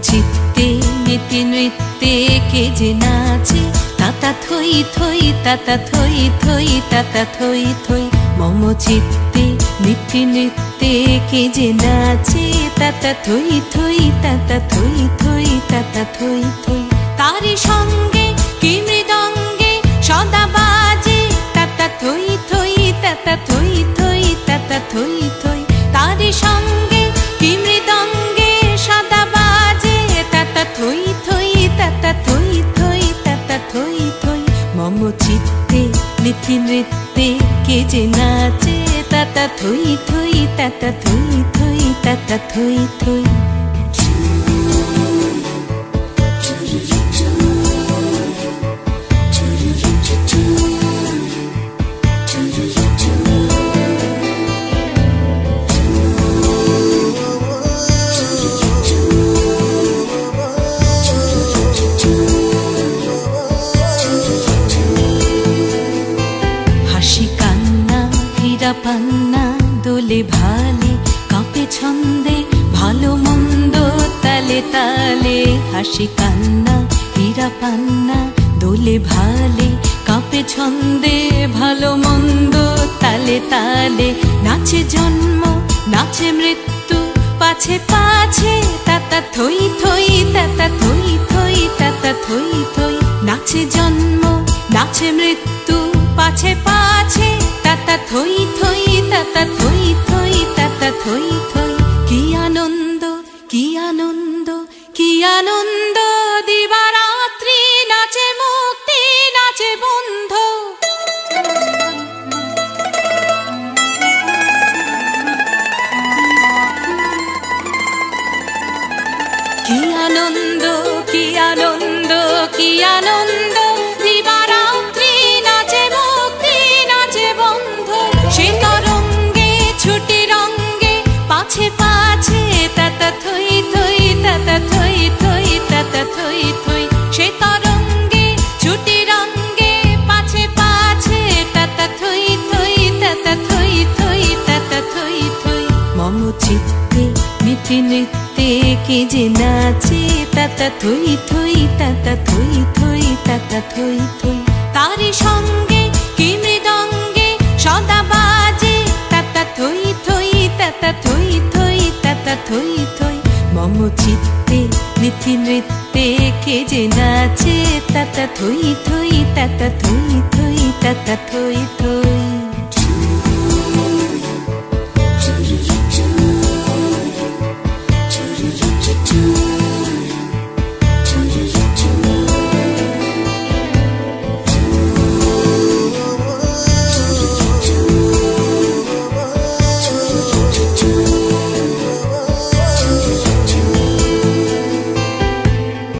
চিত্তে নীতি নৃত্যে কে যে নাচে, তাতা থই থই তাতা থই থই তাতা থই থই। মম চিত্তে নীতি নৃত্যে কে যে নাচে, তাতা থই থই তাতা থই থই তাতা থই থই। তারি সঙ্গে কি মৃদঙ্গে সদা বাজে, তাতা থই থই তাতা থই থই তাতা থই থই। তারি সঙ্গে কি মৃদঙ্গে সদা বাজে, তাতা থই থই তাতা থই থই তাতা থই থই। মম চিত্তে নীতি নৃত্যে কে যে নাচে, তাতা থই থই তাতা থই থই তাতা থই থই। পান্না দোলে ভালে কাঁপে ছন্দে, ভালো মন্দ তালে তালে। হাসি কান্না হীরা পান্না দোলে ভালে কাঁপে ছন্দে, ভালো মন্দ তালে তালে। নাচে জন্ম নাচে মৃত্যু পাছে পাছে, তাতা থই থই তাতা থই থই তাতা থই থই। নাচে জন্ম নাচে মৃত্যু পাছে পাছে, তাতা থই থই তাতা থই থই তাতা থই থই। কি আনন্দ কি আনন্দ কি আনন্দ, দিবারাত্রি নাচে মুক্তি নাচে বন্ধ। কি আনন্দ কি আনন্দ কি আনন্দ, দিবারাত্রি নাচে মুক্তি নাচে বন্ধ। সে তরঙ্গে ছুটি রঙ্গে পাছে পাছে, তাতা থই থই তাতা থই থই তাতা থই থই। সে তরঙ্গে ছুটি রঙ্গে পাছে পাছে, তাতা থই থই তাতা থই থই তাতা থই থই। মম চিত্তে নীতি নৃত্যে কে যে নাচে, তাতা থই থই তাতা থই থই তাতা থই থই। তারি সঙ্গে কি মৃদঙ্গে সদা বাজে, তাতা থই থই তাতা থই থই তাতা থই থই। মম চিত্তে নীতি নৃত্যে কে যে নাচে, তাতা থই থই তাতা থই থই তাতা থই থই।